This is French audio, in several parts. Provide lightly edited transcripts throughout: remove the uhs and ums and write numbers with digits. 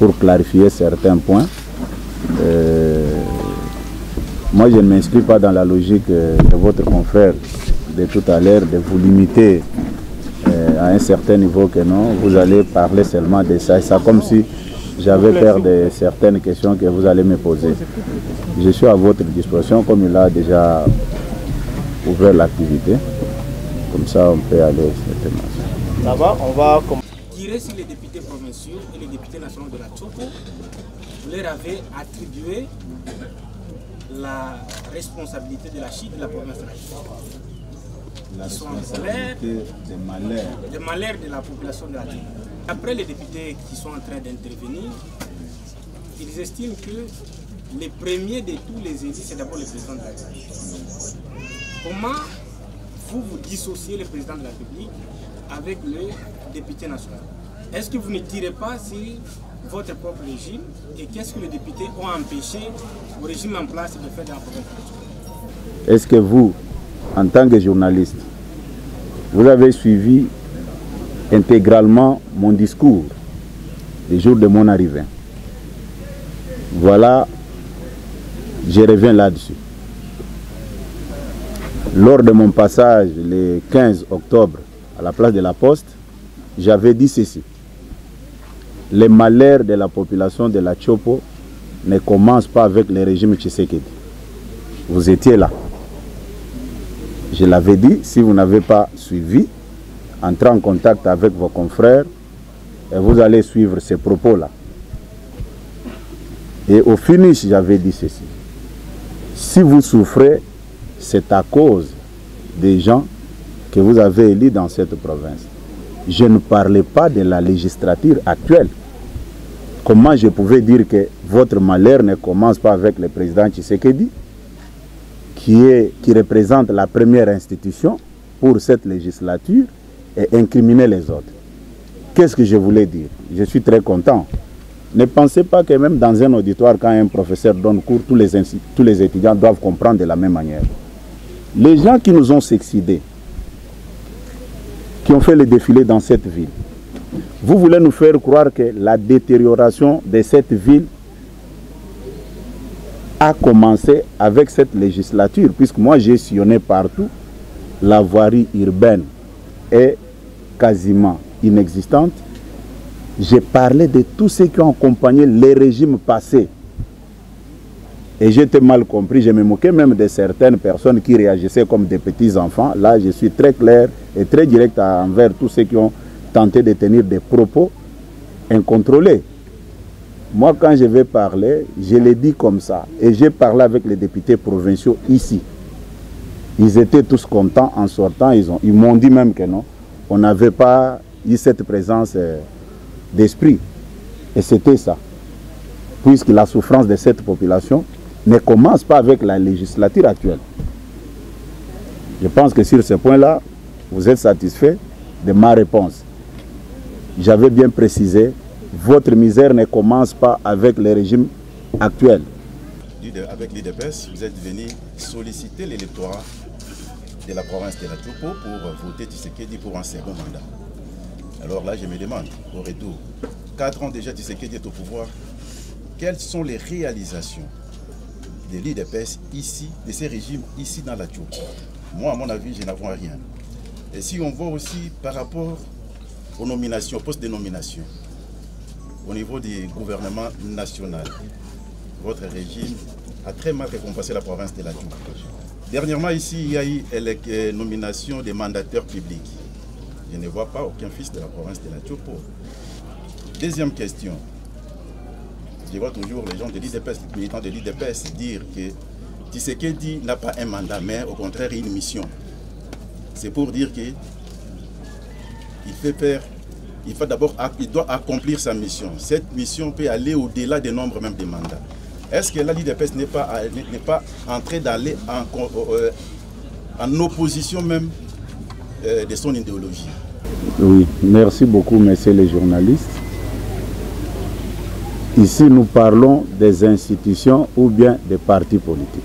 pour clarifier certains points. Moi, je ne m'inscris pas dans la logique de votre confrère de tout à l'heure, de vous limiter à un certain niveau que non, vous allez parler seulement de ça. C'est comme si j'avais peur de certaines questions que vous allez me poser. Je suis à votre disposition, comme il a déjà ouvert l'activité. Comme ça, on peut aller certainement. Ça va, on va tirer sur les députés provinciaux et les députés nationaux de la Tchopo. Vous leur avez attribué la responsabilité de la chute de la province de la Tchopo. La responsabilité des malheurs de la population de la Tchopo. Après les députés qui sont en train d'intervenir, ils estiment que le premier de tous les élus, c'est d'abord le président de la République. Comment vous dissociez le président de la République avec le député national? Est-ce que vous ne tirez pas sur votre propre régime et qu'est-ce que les députés ont empêché au régime en place de faire dans la province de la Tchopo? Est-ce que vous, en tant que journaliste, vous avez suivi intégralement mon discours le jour de mon arrivée? Voilà, je reviens là-dessus. Lors de mon passage le 15 octobre à la place de la Poste, j'avais dit ceci. Les malheurs de la population de la Tchopo ne commencent pas avec le régime Tshisekedi. Vous étiez là. Je l'avais dit, si vous n'avez pas suivi, entrez en contact avec vos confrères et vous allez suivre ces propos-là. Et au finish, j'avais dit ceci. Si vous souffrez, c'est à cause des gens que vous avez élus dans cette province. Je ne parlais pas de la législature actuelle. Comment je pouvais dire que votre malheur ne commence pas avec le président Tshisekedi, qui représente la première institution pour cette législature, et incriminer les autres? Qu'est-ce que je voulais dire? Je suis très content. Ne pensez pas que même dans un auditoire, quand un professeur donne cours, tous les étudiants doivent comprendre de la même manière. Les gens qui nous ont succédé, qui ont fait le défilé dans cette ville, vous voulez nous faire croire que la détérioration de cette ville a commencé avec cette législature, puisque moi j'ai sillonné partout, la voirie urbaine est quasiment inexistante. J'ai parlé de tous ceux qui ont accompagné les régimes passés. Et j'étais mal compris, je me moquais même de certaines personnes qui réagissaient comme des petits enfants. Là, je suis très clair et très direct envers tous ceux qui ont tenté de tenir des propos incontrôlés. Moi, quand je vais parler, je l'ai dit comme ça. Et j'ai parlé avec les députés provinciaux ici. Ils étaient tous contents en sortant. Ils m'ont dit même que non, on n'avait pas eu cette présence d'esprit. Et c'était ça. Puisque la souffrance de cette population ne commence pas avec la législature actuelle. Je pense que sur ce point-là, vous êtes satisfait de ma réponse. J'avais bien précisé, votre misère ne commence pas avec le régime actuel. Avec l'IDPS, vous êtes venu solliciter l'électorat de la province de la Tchopo pour voter Tshisekedi pour un second mandat. Alors là, je me demande, au retour, 4 ans déjà Tshisekedi est au pouvoir, quelles sont les réalisations de l'IDPS ici, de ces régimes ici dans la Tchopo? Moi, à mon avis, je n'en vois rien. Et si on voit aussi par rapport aux nominations, aux postes de nomination, au niveau du gouvernement national, votre régime a très mal récompensé la province de la Tchopo. Dernièrement, ici, il y a eu la nomination des mandataires publics. Je ne vois pas aucun fils de la province de la Tchopo. Deuxième question. Je vois toujours les gens de l'IDPS, les militants de l'IDPS dire que Tshisekedi n'a pas un mandat, mais au contraire une mission. C'est pour dire qu'il fait peur. Il doit accomplir sa mission. Cette mission peut aller au-delà des nombres même des mandats. Est-ce que là, l'IDPS n'est pas en train d'aller en opposition même de son idéologie? Oui, merci beaucoup, messieurs les journalistes. Ici, nous parlons des institutions ou bien des partis politiques.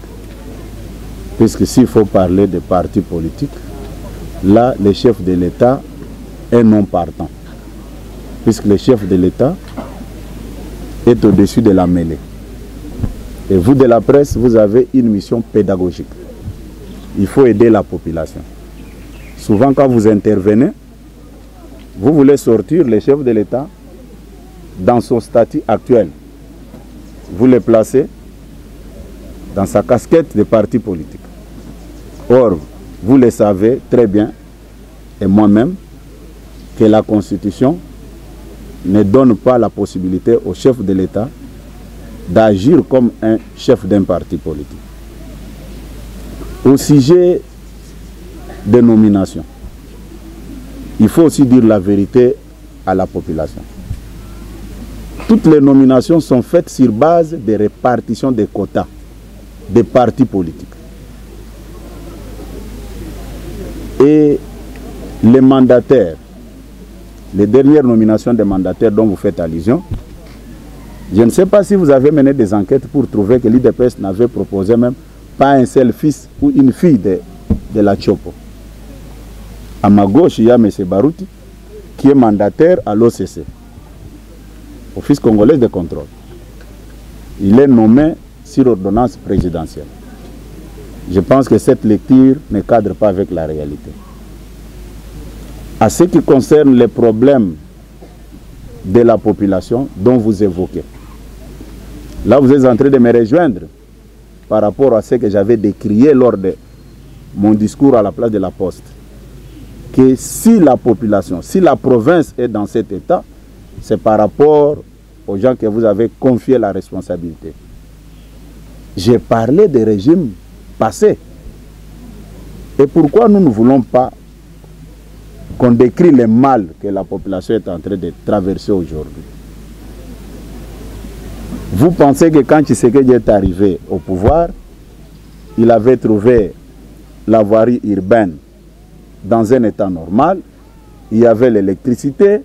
Puisque s'il faut parler des partis politiques, là, le chef de l'État est non partant. Puisque le chef de l'État est au-dessus de la mêlée. Et vous de la presse, vous avez une mission pédagogique. Il faut aider la population. Souvent quand vous intervenez, vous voulez sortir le chef de l'État dans son statut actuel. Vous le placez dans sa casquette de parti politique. Or, vous le savez très bien, et moi-même, que la Constitution ne donne pas la possibilité au chef de l'État d'agir comme un chef d'un parti politique. Au sujet des nominations, il faut aussi dire la vérité à la population. Toutes les nominations sont faites sur base de répartition des quotas des partis politiques. Et les mandataires, les dernières nominations des mandataires dont vous faites allusion, je ne sais pas si vous avez mené des enquêtes pour trouver que l'IDPS n'avait proposé même pas un seul fils ou une fille de la Tchopo. À ma gauche, il y a M. Barouti, qui est mandataire à l'OCC, Office congolais de contrôle. Il est nommé sur ordonnance présidentielle. Je pense que cette lecture ne cadre pas avec la réalité. À ce qui concerne les problèmes de la population dont vous évoquez, là vous êtes en train de me rejoindre par rapport à ce que j'avais décrié lors de mon discours à la place de la Poste, que si la population, si la province est dans cet état, c'est par rapport aux gens que vous avez confié la responsabilité. J'ai parlé des régimes passés. Et pourquoi nous ne voulons pas qu'on décrit le mal que la population est en train de traverser aujourd'hui? Vous pensez que quand Tshisekedi est arrivé au pouvoir, il avait trouvé la voirie urbaine dans un état normal, il y avait l'électricité,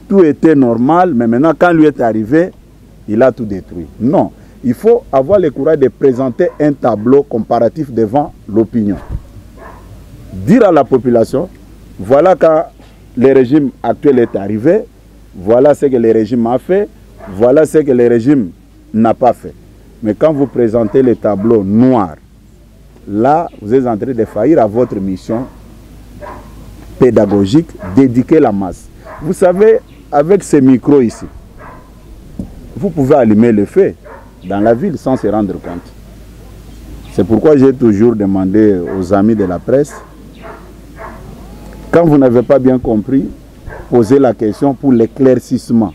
tout était normal, mais maintenant quand lui est arrivé, il a tout détruit. Non, il faut avoir le courage de présenter un tableau comparatif devant l'opinion. Dire à la population, voilà quand le régime actuel est arrivé, voilà ce que le régime a fait, voilà ce que le régime n'a pas fait. Mais quand vous présentez le tableau noir, là, vous êtes en train de faillir à votre mission pédagogique d'éduquer la masse. Vous savez, avec ces micros ici, vous pouvez allumer le feu dans la ville sans se rendre compte. C'est pourquoi j'ai toujours demandé aux amis de la presse, quand vous n'avez pas bien compris, posez la question pour l'éclaircissement.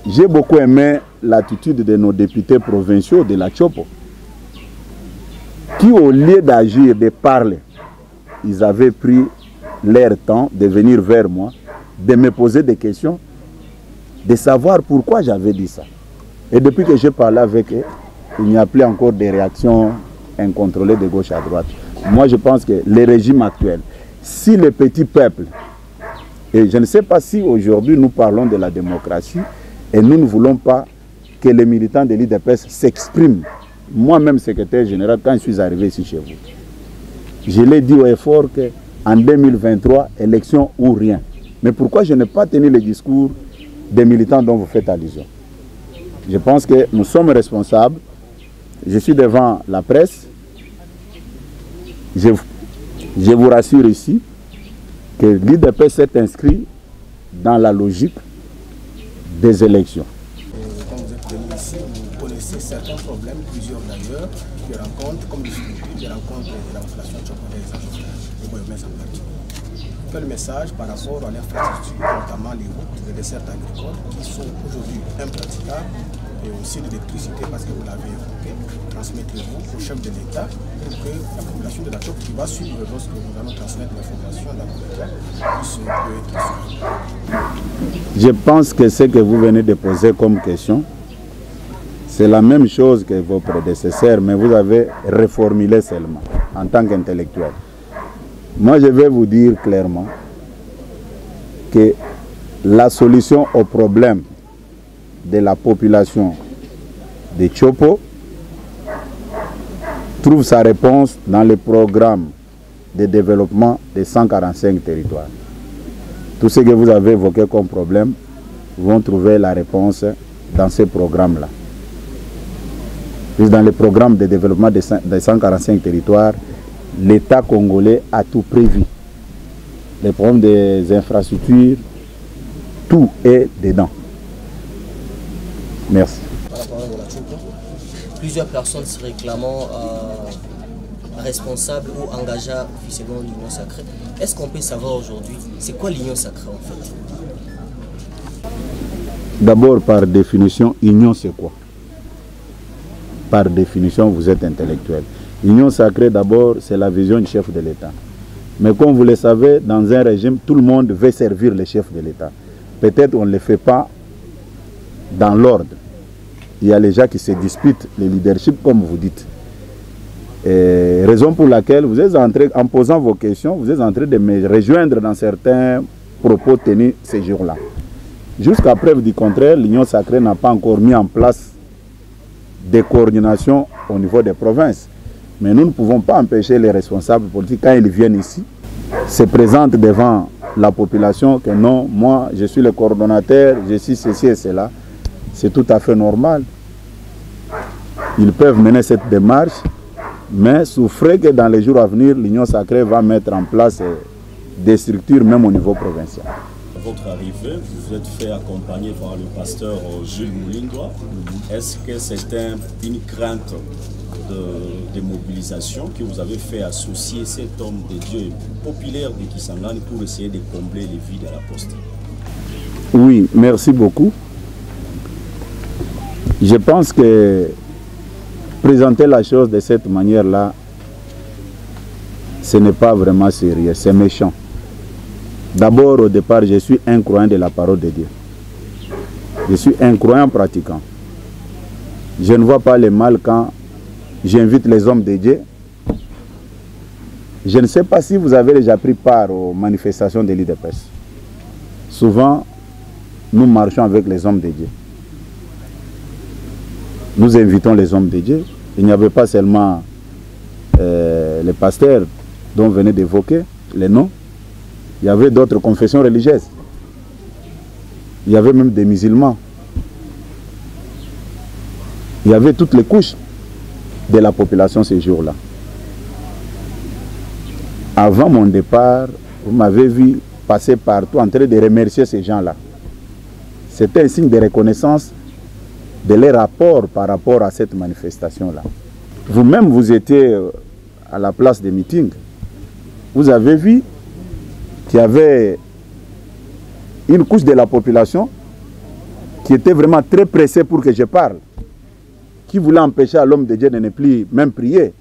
J'ai beaucoup aimé l'attitude de nos députés provinciaux de la Tchopo, qui au lieu d'agir, de parler, ils avaient pris leur temps de venir vers moi, de me poser des questions, de savoir pourquoi j'avais dit ça. Et depuis que j'ai parlé avec eux, il n'y a plus encore de réactions incontrôlées de gauche à droite. Moi, je pense que le régime actuel, si le petit peuple, et je ne sais pas si aujourd'hui nous parlons de la démocratie, et nous ne voulons pas que les militants de l'IDPS s'expriment. Moi-même, secrétaire général, quand je suis arrivé ici chez vous, je l'ai dit au effort qu'en 2023, élection ou rien. Mais pourquoi je n'ai pas tenu le discours des militants dont vous faites allusion? Je pense que nous sommes responsables. Je suis devant la presse. Je vous rassure ici que l'IDPS s'est inscrit dans la logique des élections. Quand vous êtes venu ici, vous connaissez certains problèmes, plusieurs d'ailleurs, qui rencontrent, comme des rencontres de la population tchokolaise. Quel message par rapport à l'infrastructure, notamment les routes, les dessertes agricoles, qui sont aujourd'hui impraticables, et aussi l'électricité, parce que vous l'avez évoqué, transmettez-vous au chef de l'État pour que la population de la Tchop qui va suivre lorsque nous allons transmettre l'information à la population puisse être. Je pense que ce que vous venez de poser comme question, c'est la même chose que vos prédécesseurs, mais vous avez reformulé seulement en tant qu'intellectuel. Moi, je vais vous dire clairement que la solution au problème de la population de Tchopo trouve sa réponse dans le programme de développement des 145 territoires. Tout ce que vous avez évoqué comme problème vont trouver la réponse dans ces programmes-là. Dans le programme de développement des 145 territoires, l'État congolais a tout prévu. Les problèmes des infrastructures, tout est dedans. Merci. Plusieurs personnes se réclamant responsables ou engagés officiellement l'Union sacrée. Est-ce qu'on peut savoir aujourd'hui, c'est quoi l'Union sacrée en fait? D'abord, par définition, union c'est quoi? Par définition, vous êtes intellectuel. Union sacrée, d'abord, c'est la vision du chef de l'État. Mais comme vous le savez, dans un régime, tout le monde veut servir le chef de l'État. Peut-être on ne le fait pas dans l'ordre. Il y a les gens qui se disputent le leadership, comme vous dites. Et raison pour laquelle vous êtes en train, en posant vos questions, vous êtes en train de me rejoindre dans certains propos tenus ces jours-là. Jusqu'à preuve du contraire, l'Union sacrée n'a pas encore mis en place des coordinations au niveau des provinces. Mais nous ne pouvons pas empêcher les responsables politiques, quand ils viennent ici, se présentent devant la population que non, moi je suis le coordonnateur, je suis ceci et cela. C'est tout à fait normal. Ils peuvent mener cette démarche, mais souffrez que dans les jours à venir, l'Union sacrée va mettre en place des structures même au niveau provincial. À votre arrivée, vous vous êtes fait accompagner par le pasteur Jules Moulindwa. Est-ce que c'était une crainte de mobilisation que vous avez fait associer cet homme de Dieu populaire de Kisangani pour essayer de combler les vides à la poste? Oui, merci beaucoup. Je pense que présenter la chose de cette manière-là, ce n'est pas vraiment sérieux, c'est méchant. D'abord, au départ, je suis un croyant de la parole de Dieu. Je suis un croyant pratiquant. Je ne vois pas le mal quand j'invite les hommes de Dieu. Je ne sais pas si vous avez déjà pris part aux manifestations de l'IDPS. Souvent, nous marchons avec les hommes de Dieu. Nous invitons les hommes de Dieu. Il n'y avait pas seulement les pasteurs dont vous venez d'évoquer les noms. Il y avait d'autres confessions religieuses. Il y avait même des musulmans. Il y avait toutes les couches de la population ces jours-là. Avant mon départ, vous m'avez vu passer partout en train de remercier ces gens-là. C'était un signe de reconnaissance de leur rapport par rapport à cette manifestation-là. Vous-même, vous étiez à la place des meetings. Vous avez vu qu'il y avait une couche de la population qui était vraiment très pressée pour que je parle, qui voulait empêcher à l'homme de Dieu de ne plus même prier.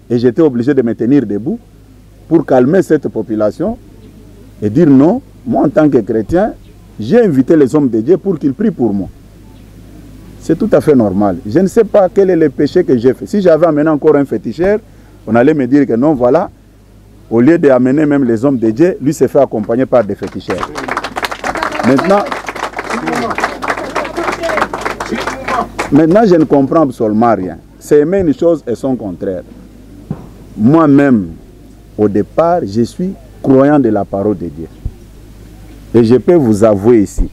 Et j'étais obligé de me tenir debout pour calmer cette population et dire non, moi en tant que chrétien, j'ai invité les hommes de Dieu pour qu'ils prient pour moi. C'est tout à fait normal. Je ne sais pas quel est le péché que j'ai fait. Si j'avais amené encore un féticheur, on allait me dire que non, voilà, au lieu d'amener même les hommes de Dieu, lui s'est fait accompagner par des féticheurs. Maintenant, je ne comprends absolument rien. C'est aimer une chose et son contraire. Moi-même, au départ, je suis croyant de la parole de Dieu. Et je peux vous avouer ici,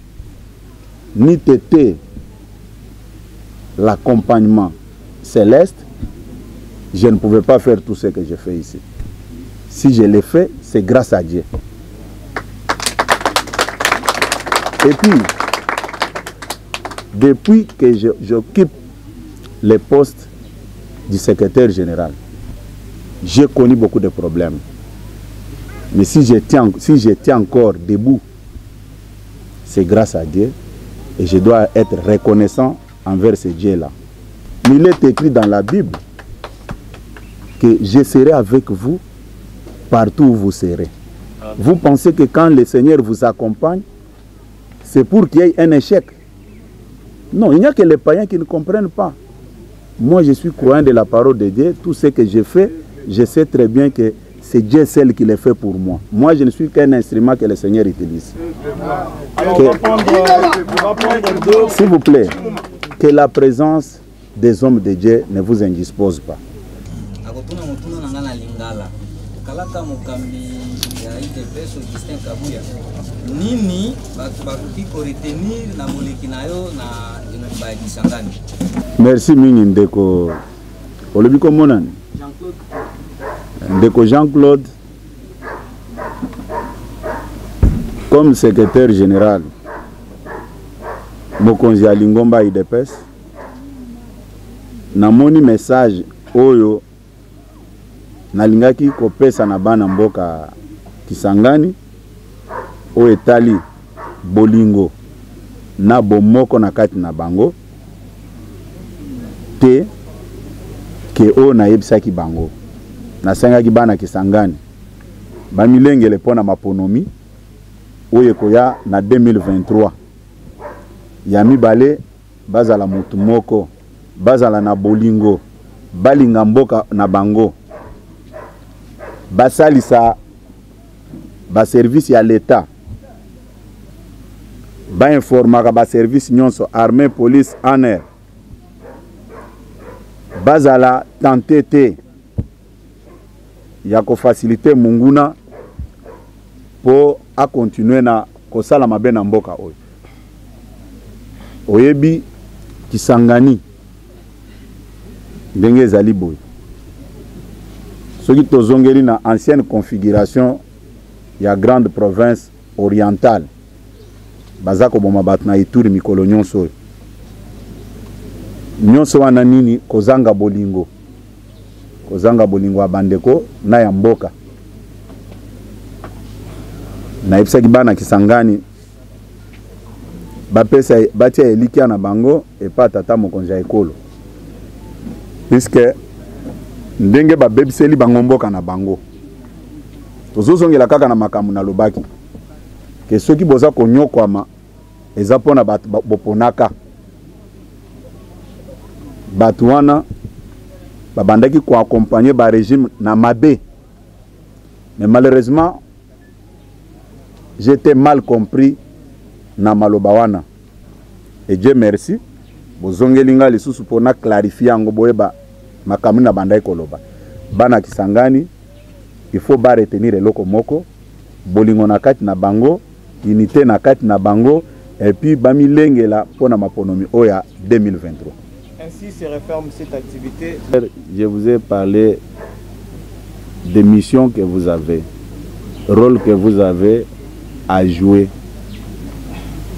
ni tété l'accompagnement céleste, je ne pouvais pas faire tout ce que je fais ici. Si je l'ai fait, c'est grâce à Dieu. Et puis, depuis que j'occupe le poste du secrétaire général, j'ai connu beaucoup de problèmes. Mais si j'étais encore debout, c'est grâce à Dieu. Et je dois être reconnaissant envers ce Dieu-là. Mais il est écrit dans la Bible que je serai avec vous partout où vous serez. Vous pensez que quand le Seigneur vous accompagne, c'est pour qu'il y ait un échec? Non, il n'y a que les païens qui ne comprennent pas. Moi, je suis croyant de la parole de Dieu. Tout ce que je fais, je sais très bien que c'est Dieu seul qui le fait pour moi. Moi, je ne suis qu'un instrument que le Seigneur utilise. S'il vous plaît, que la présence des hommes de Dieu ne vous indispose pas. Nini bakuki ko retenir na moleki na yo na Merci mingi ndeko. Olobi ko monani. Ndeko Jean-Claude comme secrétaire général Mokonzi Alingomba IDPS namoni message oyo nalingaki kopesa na bana mboka Kisangani oyo etali bolingo na bomoko na kati na bango te ke o na yebisaki bango na sengaki bana Kisangani bamilengele pona maponomi oyo koya na 2023 ya mibale bazala mutu moko bazala na bolingo balinga mboka na bango basalisa ba service ya l'État ba informaka ba service nyonso armée police ANR bazala tentete ya ko faciliter munguna po a continuer na kosala mabe na mboka oyo oyebi Kisangani ndenge ezali boye soki tozongeli na ancienne configuration ya grande province orientale baza koboma bato na Ituri mikolo nyonso oyo nyonso wana nini kozanga bolingo ya bandeko na ya mboka na yebisaki bana Kisangani bapesa batia elikia na bango epa tata mokonzi ya ekolo puisque ndenge babebiseli bango mboka na bango tozozongela kaka na makambo na lobaki ke soki boza konyokwama eza pona boponaka bato wana babandaki ko accompagner ba régime na mabe mais malheureusement j'étais mal compris na maloba wana et Dieu merci bozongelinga lisusu pona clarifier yango boyeba makambo na bandai koloba bana Kisangani il faut ba retenir eloko moko bolingo na kati na bango unité na kati na bango et puis bamilengela pona maponomi oya 2023. Ainsi se réforme cette activité. Je vous ai parlé des missions que vous avez, rôle que vous avez à jouer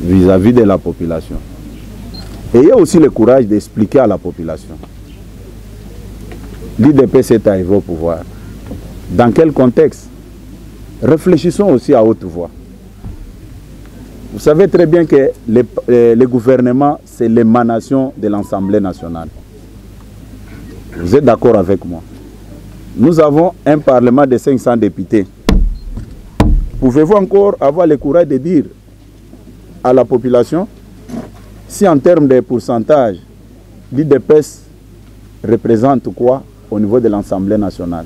vis-à-vis de la population. Ayez aussi le courage d'expliquer à la population. L'IDPS est arrivé au pouvoir. Dans quel contexte? Réfléchissons aussi à haute voix. Vous savez très bien que le gouvernement, c'est l'émanation de l'Assemblée nationale. Vous êtes d'accord avec moi? Nous avons un parlement de 500 députés. Pouvez-vous encore avoir le courage de dire à la population si en termes de pourcentage, l'IDPS représente quoi au niveau de l'Assemblée nationale?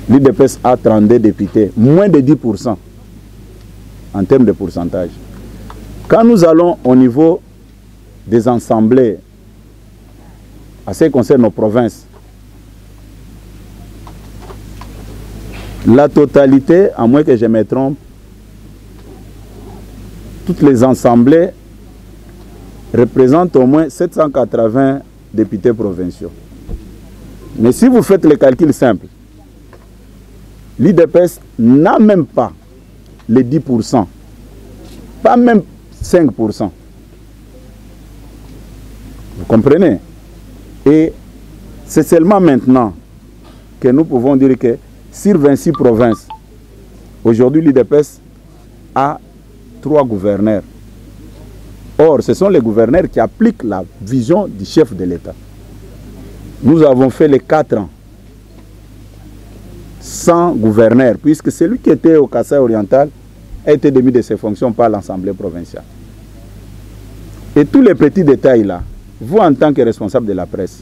L'IDPS a 32 députés, moins de 10%. En termes de pourcentage. Quand nous allons au niveau des assemblées, à ce qui concerne nos provinces, la totalité, à moins que je me trompe, toutes les assemblées représentent au moins 780 députés provinciaux. Mais si vous faites le calcul simple, l'IDPS n'a même pas les 10%, pas même 5%. Vous comprenez? Et c'est seulement maintenant que nous pouvons dire que sur 26 provinces, aujourd'hui l'IDPS a 3 gouverneurs. Or, ce sont les gouverneurs qui appliquent la vision du chef de l'État. Nous avons fait les 4 ans sans gouverneur, puisque celui qui était au Kasaï oriental a été démis de ses fonctions par l'Assemblée provinciale. Et tous les petits détails là, vous en tant que responsable de la presse,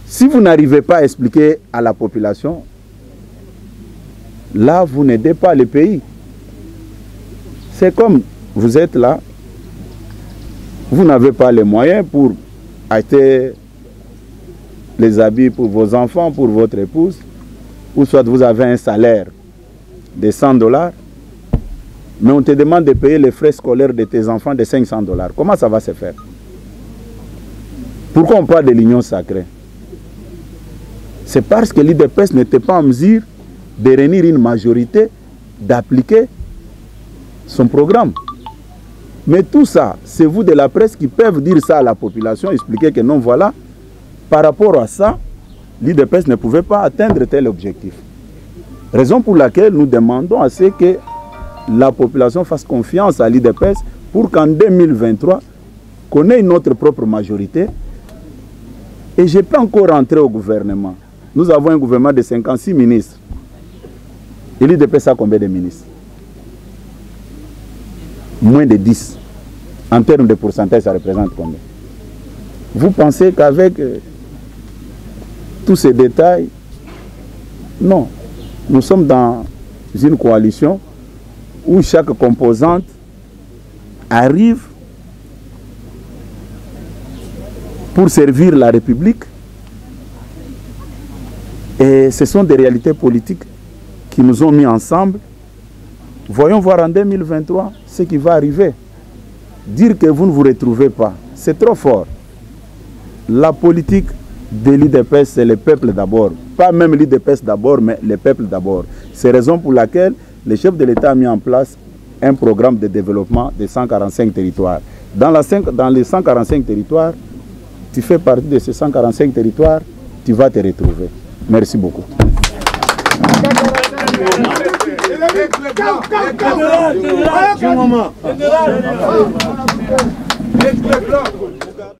si vous n'arrivez pas à expliquer à la population, là vous n'aidez pas le pays. C'est comme vous êtes là, vous n'avez pas les moyens pour acheter les habits pour vos enfants, pour votre épouse, ou soit vous avez un salaire de $100, mais on te demande de payer les frais scolaires de tes enfants de 500 $. Comment ça va se faire? Pourquoi on parle de l'union sacrée? C'est parce que l'IDPS n'était pas en mesure de réunir une majorité, d'appliquer son programme. Mais tout ça, c'est vous de la presse qui peuvent dire ça à la population, expliquer que non, voilà, par rapport à ça, l'IDPS ne pouvait pas atteindre tel objectif. Raison pour laquelle nous demandons à ce que la population fasse confiance à l'IDPS pour qu'en 2023, qu'on ait notre propre majorité. Et je peux encore rentrer au gouvernement. Nous avons un gouvernement de 56 ministres. Et l'IDPS a combien de ministres? Moins de 10. En termes de pourcentage, ça représente combien? Vous pensez qu'avec tous ces détails, non. Nous sommes dans une coalition où chaque composante arrive pour servir la République. Et ce sont des réalités politiques qui nous ont mis ensemble. Voyons voir en 2023 ce qui va arriver. Dire que vous ne vous retrouvez pas, c'est trop fort. La politique de l'IDPS, c'est le peuple d'abord. Pas même l'IDPS d'abord, mais le peuple d'abord. C'est la raison pour laquelle le chef de l'État a mis en place un programme de développement de 145 territoires. Dans les 145 territoires, tu fais partie de ces 145 territoires, tu vas te retrouver. Merci beaucoup. Général,